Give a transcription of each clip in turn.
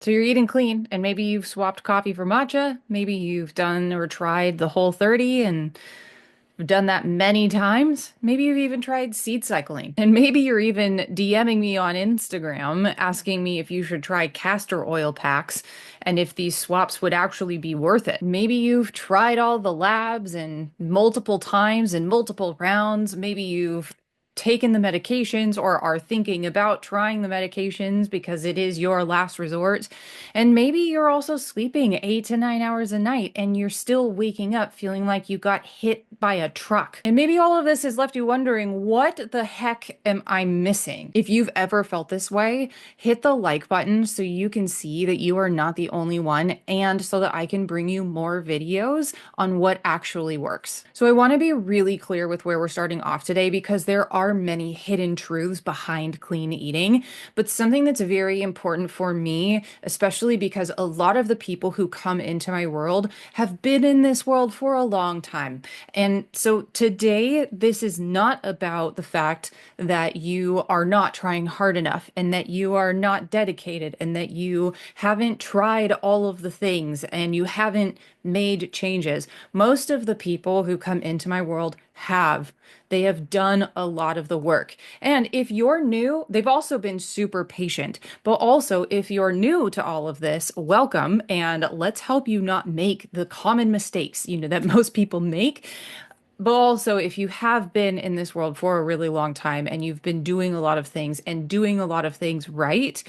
So you're eating clean, and maybe you've swapped coffee for matcha. Maybe you've done or tried the Whole 30 and you've done that many times. Maybe you've even tried seed cycling. And maybe you're even DMing me on Instagram asking me if you should try castor oil packs and if these swaps would actually be worth it. Maybe you've tried all the labs and multiple times and multiple rounds. Maybe you've taken the medications or are thinking about trying the medications because it is your last resort. And maybe you're also sleeping 8 to 9 hours a night and you're still waking up feeling like you got hit by a truck. And maybe all of this has left you wondering, what the heck am I missing? If you've ever felt this way, hit the like button so you can see that you are not the only one and so that I can bring you more videos on what actually works. So I want to be really clear with where we're starting off today because there are many hidden truths behind clean eating, but something that's very important for me, especially because a lot of the people who come into my world have been in this world for a long time. And so today, this is not about the fact that you are not trying hard enough and that you are not dedicated and that you haven't tried all of the things and you haven't made changes. Most of the people who come into my world have. They have done a lot of the work. And if you're new, they've also been super patient. But also, if you're new to all of this, welcome, and let's help you not make the common mistakes, that most people make. But also, if you have been in this world for a really long time and you've been doing a lot of things and doing a lot of things right,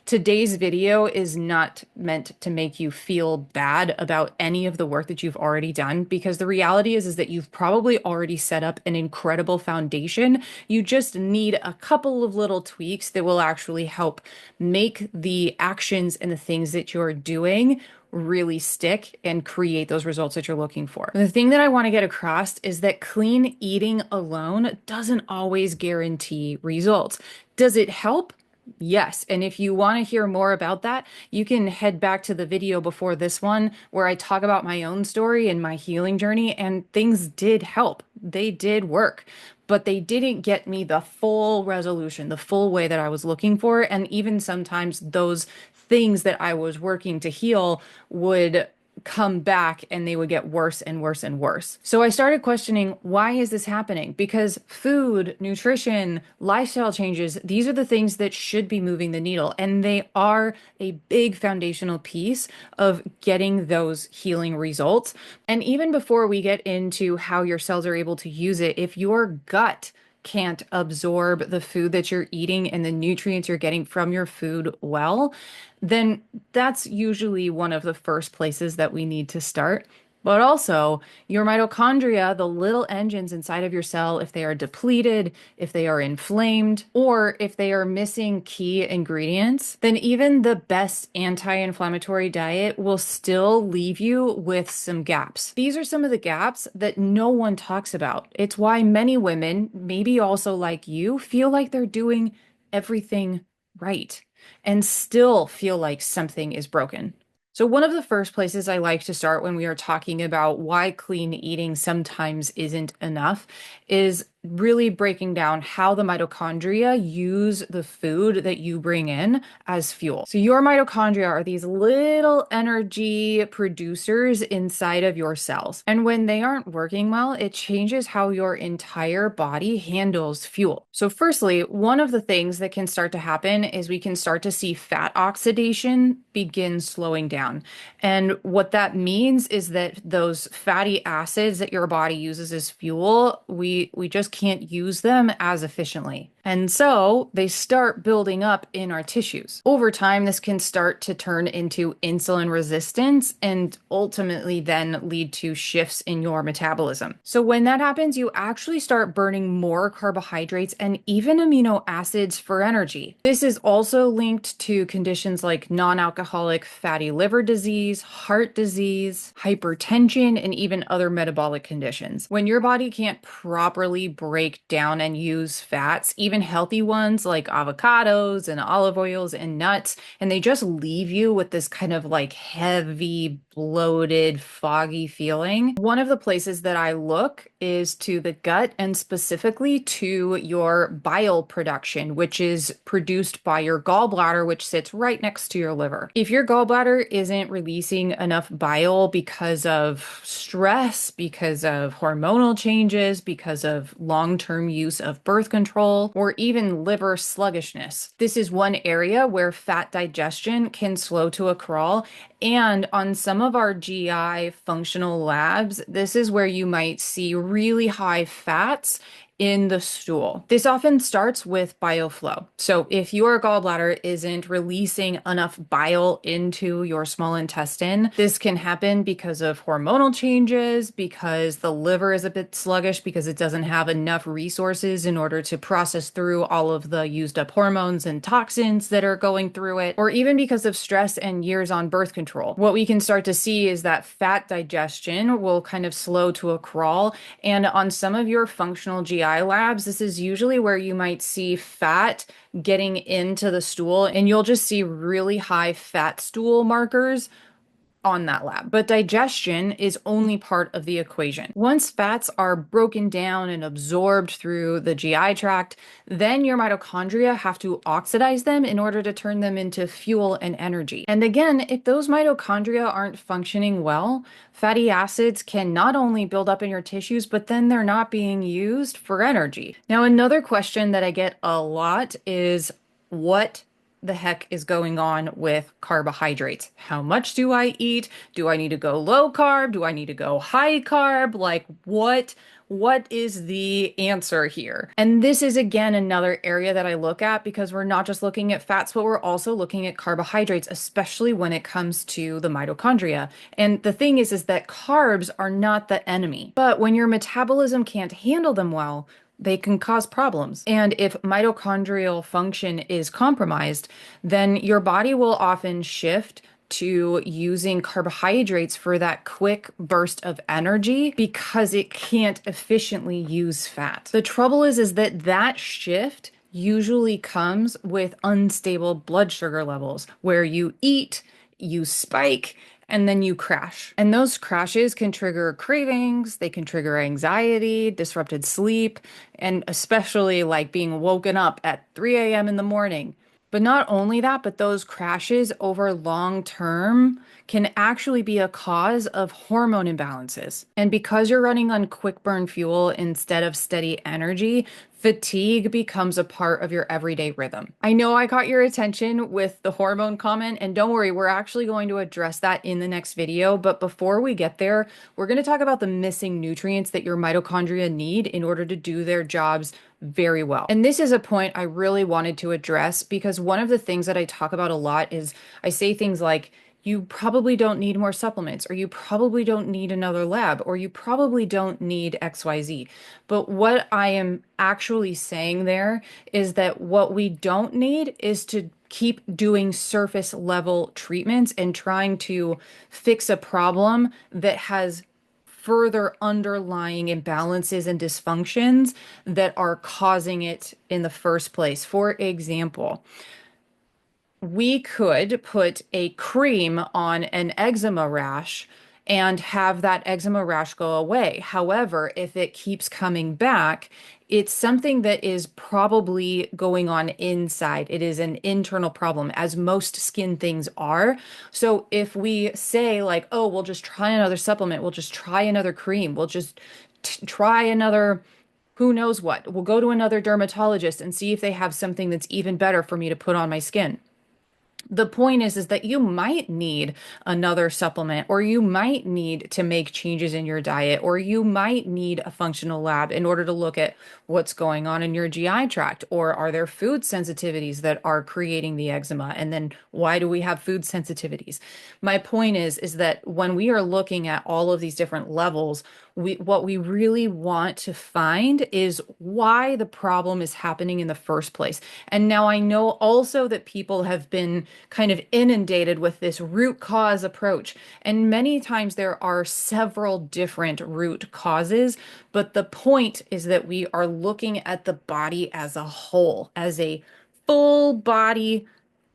today's video is not meant to make you feel bad about any of the work that you've already done, because the reality is that you've probably already set up an incredible foundation. You just need a couple of little tweaks that will actually help make the actions and the things that you're doing really stick and create those results that you're looking for. The thing that I want to get across is that clean eating alone doesn't always guarantee results. Does it help? Yes. And if you want to hear more about that, you can head back to the video before this one where I talk about my own story and my healing journey, and things did help. They did work, but they didn't get me the full resolution, the full way that I was looking for. And even sometimes those things that I was working to heal would come back and they would get worse and worse and worse. So I started questioning, why is this happening? Because food, nutrition, lifestyle changes, these are the things that should be moving the needle. And they are a big foundational piece of getting those healing results. And even before we get into how your cells are able to use it, if your gut can't absorb the food that you're eating and the nutrients you're getting from your food well, then that's usually one of the first places that we need to start. But also, your mitochondria, the little engines inside of your cell, if they are depleted, if they are inflamed, or if they are missing key ingredients, then even the best anti-inflammatory diet will still leave you with some gaps. These are some of the gaps that no one talks about. It's why many women, maybe also like you, feel like they're doing everything right and still feel like something is broken. So one of the first places I like to start when we are talking about why clean eating sometimes isn't enough is really breaking down how the mitochondria use the food that you bring in as fuel. So your mitochondria are these little energy producers inside of your cells. And when they aren't working well, it changes how your entire body handles fuel. So firstly, one of the things that can start to happen is we can start to see fat oxidation begin slowing down. And what that means is that those fatty acids that your body uses as fuel, we just can't use them as efficiently. And so they start building up in our tissues. Over time, this can start to turn into insulin resistance and ultimately then lead to shifts in your metabolism. So when that happens, you actually start burning more carbohydrates and even amino acids for energy. This is also linked to conditions like non-alcoholic fatty liver disease, heart disease, hypertension, and even other metabolic conditions. When your body can't properly break down and use fats, even healthy ones like avocados and olive oils and nuts, and they just leave you with this kind of like heavy bloated, foggy feeling. One of the places that I look is to the gut and specifically to your bile production, which is produced by your gallbladder, which sits right next to your liver. If your gallbladder isn't releasing enough bile because of stress, because of hormonal changes, because of long-term use of birth control, or even liver sluggishness, this is one area where fat digestion can slow to a crawl. And on some of our GI functional labs, this is where you might see really high fats in the stool. This often starts with bile flow. So if your gallbladder isn't releasing enough bile into your small intestine, this can happen because of hormonal changes, because the liver is a bit sluggish, because it doesn't have enough resources in order to process through all of the used up hormones and toxins that are going through it, or even because of stress and years on birth control. What we can start to see is that fat digestion will kind of slow to a crawl. And on some of your functional GI labs, this is usually where you might see fat getting into the stool, and you'll just see really high fat stool markers on that lab. But digestion is only part of the equation. Once fats are broken down and absorbed through the GI tract, then your mitochondria have to oxidize them in order to turn them into fuel and energy. And again, if those mitochondria aren't functioning well, fatty acids can not only build up in your tissues, but then they're not being used for energy. Now, another question that I get a lot is, what the heck is going on with carbohydrates? How much do I eat? Do I need to go low carb? Do I need to go high carb? Like what is the answer here? And this is again another area that I look at, because we're not just looking at fats, but we're also looking at carbohydrates, especially when it comes to the mitochondria. And the thing is that carbs are not the enemy, but when your metabolism can't handle them well, they can cause problems. And if mitochondrial function is compromised, then your body will often shift to using carbohydrates for that quick burst of energy because it can't efficiently use fat. The trouble is that that shift usually comes with unstable blood sugar levels, where you eat, you spike, and then you crash. And those crashes can trigger cravings, they can trigger anxiety, disrupted sleep, and especially like being woken up at 3 a.m. in the morning. But not only that, but those crashes over long term can actually be a cause of hormone imbalances. And because you're running on quick burn fuel instead of steady energy, fatigue becomes a part of your everyday rhythm. I know I caught your attention with the hormone comment, and don't worry, we're actually going to address that in the next video. But before we get there, we're going to talk about the missing nutrients that your mitochondria need in order to do their jobs very well. And this is a point I really wanted to address, because one of the things that I talk about a lot is I say things like, you probably don't need more supplements, or you probably don't need another lab, or you probably don't need XYZ. But what I am actually saying there is that what we don't need is to keep doing surface level treatments and trying to fix a problem that has further underlying imbalances and dysfunctions that are causing it in the first place. For example, we could put a cream on an eczema rash and have that eczema rash go away. However, if it keeps coming back, it's something that is probably going on inside. It is an internal problem, as most skin things are. So if we say like, oh, we'll just try another supplement, we'll just try another cream, we'll just try another who knows what, we'll go to another dermatologist and see if they have something that's even better for me to put on my skin. The point is that you might need another supplement, or you might need to make changes in your diet, or you might need a functional lab in order to look at what's going on in your GI tract, or are there food sensitivities that are creating the eczema? And then why do we have food sensitivities? My point is that when we are looking at all of these different levels, what we really want to find is why the problem is happening in the first place. And now I know also that people have been kind of inundated with this root cause approach. And many times there are several different root causes, but the point is that we are looking at the body as a whole, as a full body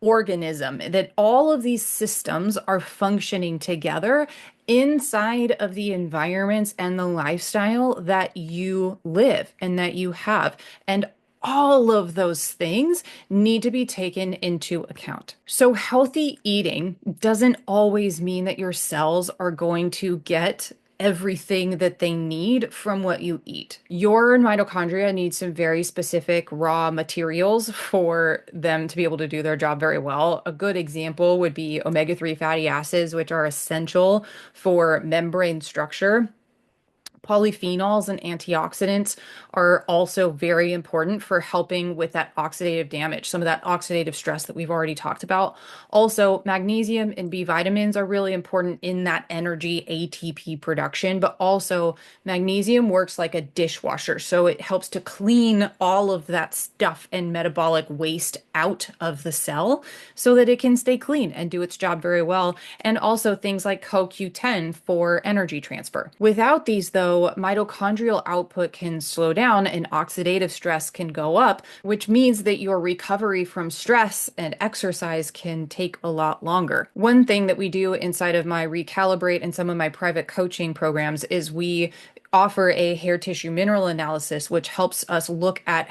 organism, that all of these systems are functioning together inside of the environments and the lifestyle that you live and that you have. And all of those things need to be taken into account. So, healthy eating doesn't always mean that your cells are going to get everything that they need from what you eat. Your mitochondria need some very specific raw materials for them to be able to do their job very well. A good example would be omega-3 fatty acids, which are essential for membrane structure. Polyphenols and antioxidants are also very important for helping with that oxidative damage, some of that oxidative stress that we've already talked about. Also, magnesium and B vitamins are really important in that energy ATP production, but also magnesium works like a dishwasher. So it helps to clean all of that stuff and metabolic waste out of the cell so that it can stay clean and do its job very well. And also things like CoQ10 for energy transfer. Without these, though, mitochondrial output can slow down and oxidative stress can go up, which means that your recovery from stress and exercise can take a lot longer. One thing that we do inside of my Recalibrate and some of my private coaching programs is we offer a hair tissue mineral analysis, which helps us look at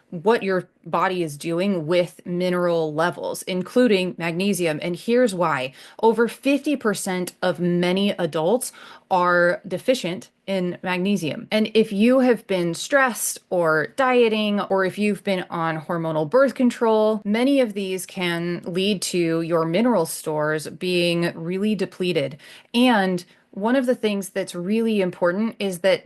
what your body is doing with mineral levels, including magnesium. And here's why. Over 50% of many adults are deficient in magnesium. And if you have been stressed or dieting, or if you've been on hormonal birth control, many of these can lead to your mineral stores being really depleted. And one of the things that's really important is that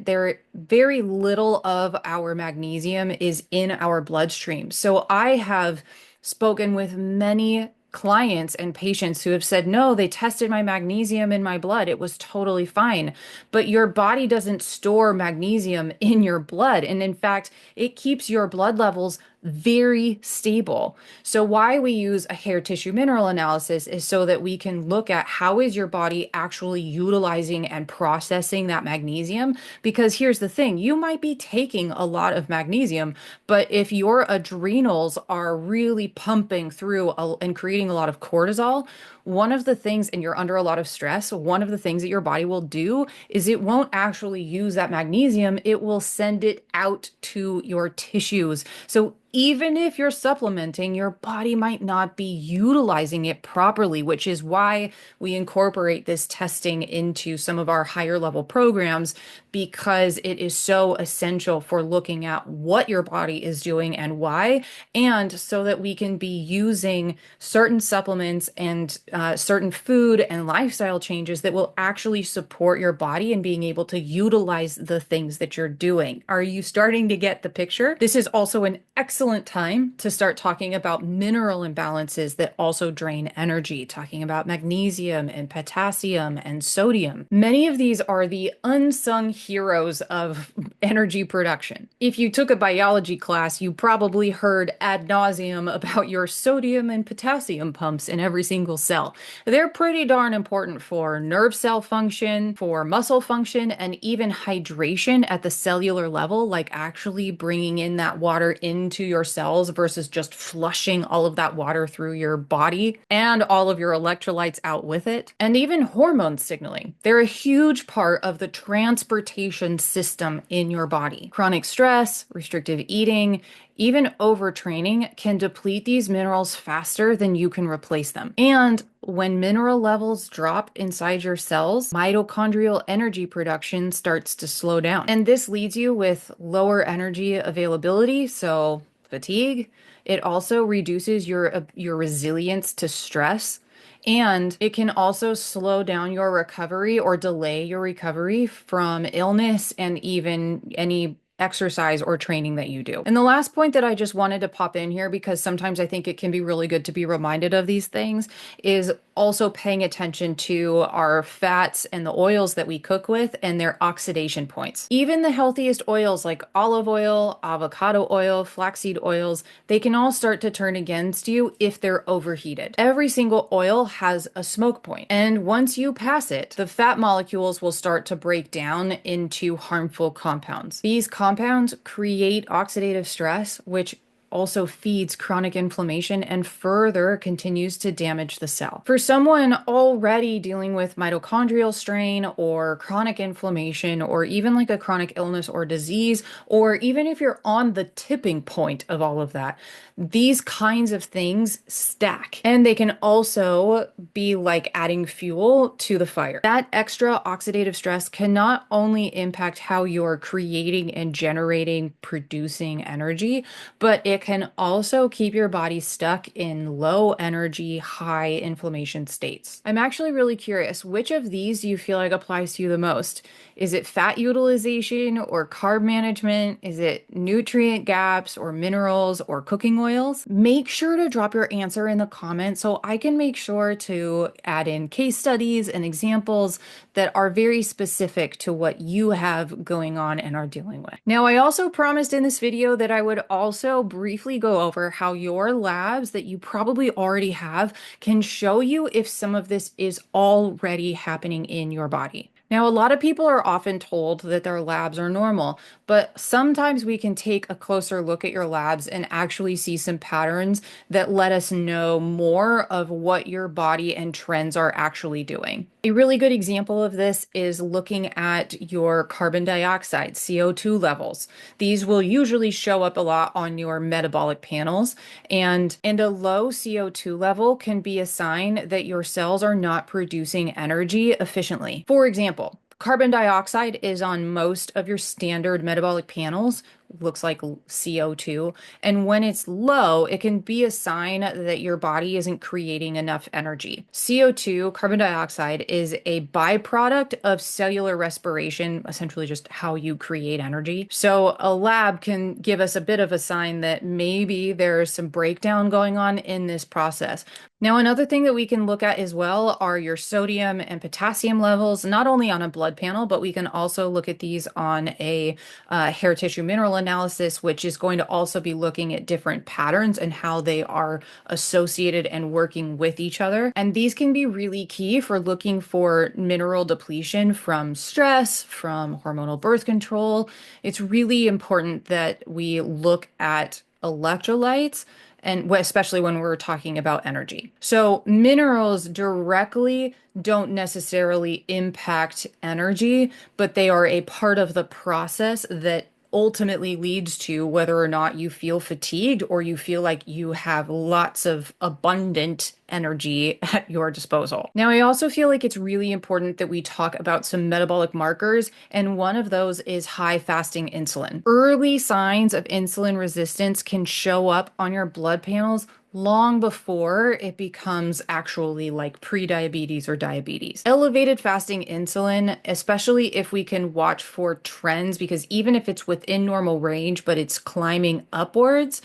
very little of our magnesium is in our bloodstream. So I have spoken with many clients and patients who have said, no, they tested my magnesium in my blood. It was totally fine. But your body doesn't store magnesium in your blood. And in fact, it keeps your blood levels very stable. So why we use a hair tissue mineral analysis is so that we can look at how is your body actually utilizing and processing that magnesium. Because here's the thing, you might be taking a lot of magnesium, but if your adrenals are really pumping through and creating a lot of cortisol, one of the things, and you're under a lot of stress, one of the things that your body will do is it won't actually use that magnesium. It will send it out to your tissues. So even if you're supplementing, your body might not be utilizing it properly, which is why we incorporate this testing into some of our higher level programs, because it is so essential for looking at what your body is doing and why, and so that we can be using certain supplements and certain food and lifestyle changes that will actually support your body and being able to utilize the things that you're doing. Are you starting to get the picture? This is also an excellent time to start talking about mineral imbalances that also drain energy, talking about magnesium and potassium and sodium. Many of these are the unsung heroes of energy production. If you took a biology class, you probably heard ad nauseum about your sodium and potassium pumps in every single cell. They're pretty darn important for nerve cell function, for muscle function, and even hydration at the cellular level, like actually bringing in that water into your cells versus just flushing all of that water through your body and all of your electrolytes out with it. And even hormone signaling. They're a huge part of the transportation system in your body. Chronic stress, restrictive eating, even overtraining can deplete these minerals faster than you can replace them. And when mineral levels drop inside your cells, mitochondrial energy production starts to slow down. And this leads you with lower energy availability, so fatigue. It also reduces your resilience to stress. And it can also slow down your recovery or delay your recovery from illness and even any exercise or training that you do. And the last point that I just wanted to pop in here, because sometimes I think it can be really good to be reminded of these things, is also paying attention to our fats and the oils that we cook with and their oxidation points. Even the healthiest oils like olive oil, avocado oil, flaxseed oils, they can all start to turn against you if they're overheated. Every single oil has a smoke point, and once you pass it, the fat molecules will start to break down into harmful compounds. These compounds create oxidative stress, which also feeds chronic inflammation and further continues to damage the cell. For someone already dealing with mitochondrial strain or chronic inflammation, or even like a chronic illness or disease, or even if you're on the tipping point of all of that, these kinds of things stack. And they can also be like adding fuel to the fire. That extra oxidative stress can not only impact how you're creating and generating, producing energy, but it can also keep your body stuck in low energy, high inflammation states. I'm actually really curious, which of these do you feel like applies to you the most? Is it fat utilization or carb management? Is it nutrient gaps or minerals or cooking oils? Make sure to drop your answer in the comments so I can make sure to add in case studies and examples that are very specific to what you have going on and are dealing with. Now, I also promised in this video that I would also briefly go over how your labs that you probably already have can show you if some of this is already happening in your body. Now, a lot of people are often told that their labs are normal, but sometimes we can take a closer look at your labs and actually see some patterns that let us know more of what your body and trends are actually doing. A really good example of this is looking at your carbon dioxide, CO2 levels. These will usually show up a lot on your metabolic panels, and a low CO2 level can be a sign that your cells are not producing energy efficiently. For example, carbon dioxide is on most of your standard metabolic panels, looks like CO2. And when it's low, it can be a sign that your body isn't creating enough energy. CO2, carbon dioxide, is a byproduct of cellular respiration, essentially just how you create energy. So a lab can give us a bit of a sign that maybe there's some breakdown going on in this process. Now, another thing that we can look at as well are your sodium and potassium levels, not only on a blood panel, but we can also look at these on a hair tissue mineral analysis, which is going to also be looking at different patterns and how they are associated and working with each other. And these can be really key for looking for mineral depletion from stress, from hormonal birth control. It's really important that we look at electrolytes, and especially when we're talking about energy. So minerals directly don't necessarily impact energy, but they are a part of the process that ultimately leads to whether or not you feel fatigued or you feel like you have lots of abundant energy at your disposal. Now, I also feel like it's really important that we talk about some metabolic markers, and one of those is high fasting insulin. Early signs of insulin resistance can show up on your blood panels long before it becomes actually like pre-diabetes or diabetes. Elevated fasting insulin, especially if we can watch for trends, because even if it's within normal range, but it's climbing upwards,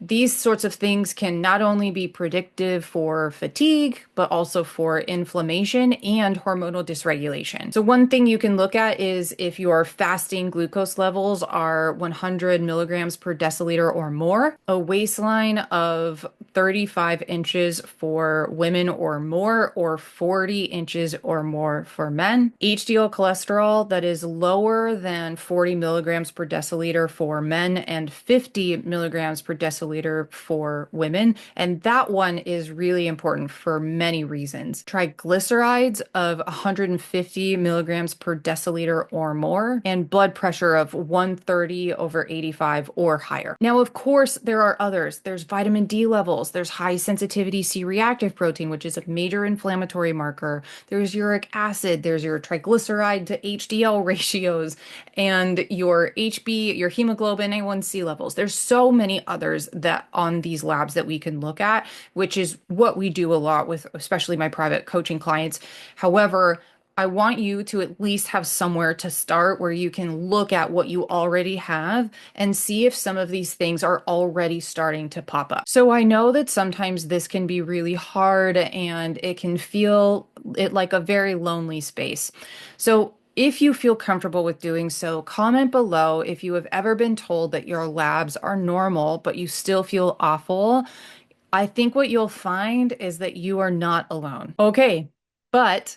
these sorts of things can not only be predictive for fatigue, but also for inflammation and hormonal dysregulation. So one thing you can look at is if your fasting glucose levels are 100 milligrams per deciliter or more, a waistline of 35 inches for women or more, or 40 inches or more for men. HDL cholesterol that is lower than 40 milligrams per deciliter for men and 50 milligrams per deciliter for women. And that one is really important for many reasons. Triglycerides of 150 milligrams per deciliter or more, and blood pressure of 130/85 or higher. Now, of course, there are others. There's vitamin D levels. There's high sensitivity C-reactive protein, which is a major inflammatory marker. There's uric acid. There's your triglyceride to HDL ratios, and your HB, your hemoglobin A1C levels. There's so many others that on these labs that we can look at, which is what we do a lot with, especially my private coaching clients. However, I want you to at least have somewhere to start where you can look at what you already have and see if some of these things are already starting to pop up. So I know that sometimes this can be really hard and it can feel like a very lonely space. So if you feel comfortable with doing so, comment below if you have ever been told that your labs are normal, but you still feel awful. I think what you'll find is that you are not alone. Okay, but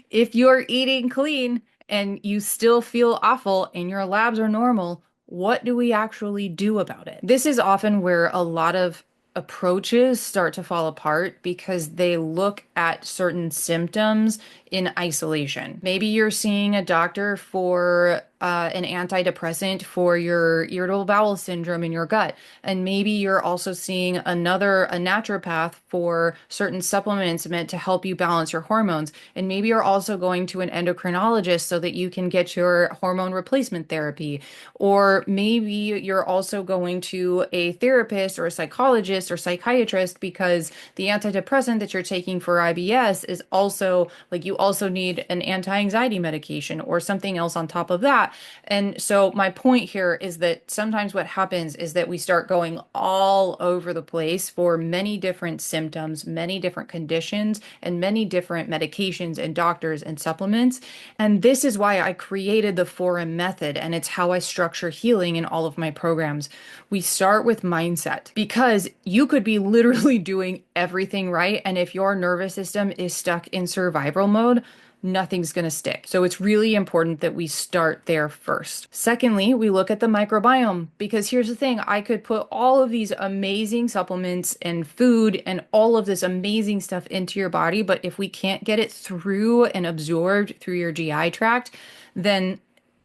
if you're eating clean and you still feel awful and your labs are normal, what do we actually do about it? This is often where a lot of approaches start to fall apart because they look at certain symptoms in isolation. Maybe you're seeing a doctor for an antidepressant for your irritable bowel syndrome in your gut. And maybe you're also seeing a naturopath for certain supplements meant to help you balance your hormones. And maybe you're also going to an endocrinologist so that you can get your hormone replacement therapy. Or maybe you're also going to a therapist or a psychologist or psychiatrist because the antidepressant that you're taking for IBS is also like you also need an anti-anxiety medication or something else on top of that. And so my point here is that sometimes what happens is that we start going all over the place for many different symptoms, many different conditions, and many different medications and doctors and supplements. And this is why I created the 4M method, and it's how I structure healing in all of my programs. We start with mindset because you could be literally doing everything right. And if your nervous system is stuck in survival mode, nothing's going to stick. So it's really important that we start there first. Secondly, we look at the microbiome because here's the thing, I could put all of these amazing supplements and food and all of this amazing stuff into your body, but if we can't get it through and absorbed through your GI tract, then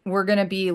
we're going to be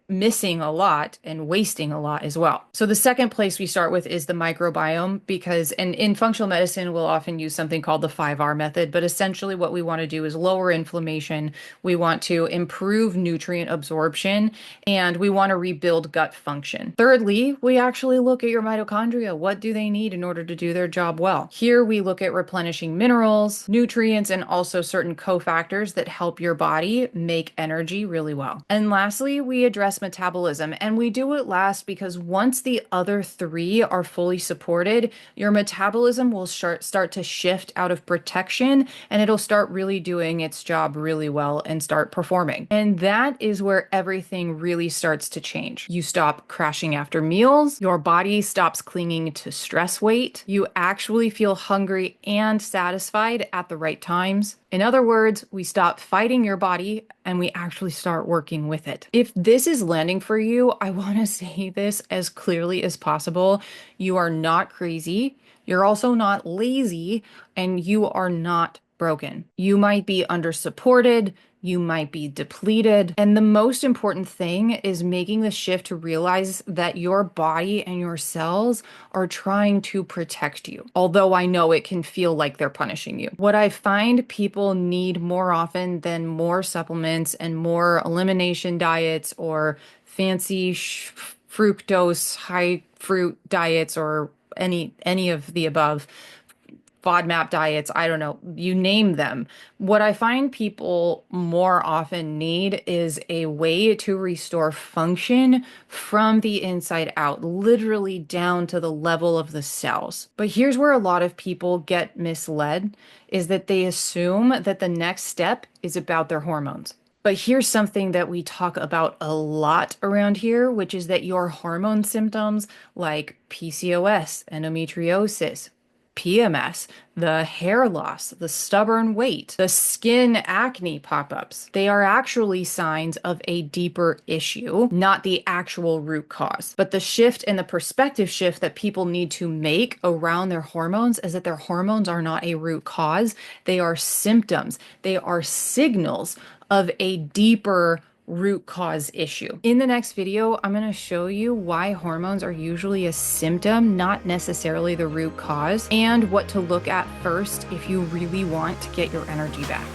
missing a lot and wasting a lot as well. So the second place we start with is the microbiome because and in functional medicine, we'll often use something called the 5R method, but essentially what we want to do is lower inflammation. We want to improve nutrient absorption and we want to rebuild gut function. Thirdly, we actually look at your mitochondria. What do they need in order to do their job well? Here we look at replenishing minerals, nutrients, and also certain cofactors that help your body make energy really well. And lastly, we address metabolism, and we do it last because once the other three are fully supported, your metabolism will start to shift out of protection and it'll start really doing its job really well and start performing. And that is where everything really starts to change. You stop crashing after meals, your body stops clinging to stress weight, you actually feel hungry and satisfied at the right times. In other words, we stop fighting your body and we actually start working with it. If this is landing for you, I want to say this as clearly as possible. You are not crazy. You're also not lazy and you are not broken. You might be under-supported, you might be depleted. And the most important thing is making the shift to realize that your body and your cells are trying to protect you. Although I know it can feel like they're punishing you. What I find people need more often than more supplements and more elimination diets or fancy fructose, high fruit diets or any of the above, FODMAP diets, I don't know, you name them. What I find people more often need is a way to restore function from the inside out, literally down to the level of the cells. But here's where a lot of people get misled, is that they assume that the next step is about their hormones. But here's something that we talk about a lot around here, which is that your hormone symptoms like PCOS, endometriosis, PMS, the hair loss, the stubborn weight, the skin acne pop-ups. They are actually signs of a deeper issue, not the actual root cause. But the shift and the perspective shift that people need to make around their hormones is that their hormones are not a root cause. They are symptoms. They are signals of a deeper root cause issue. In the next video, I'm going to show you why hormones are usually a symptom, not necessarily the root cause, and what to look at first if you really want to get your energy back.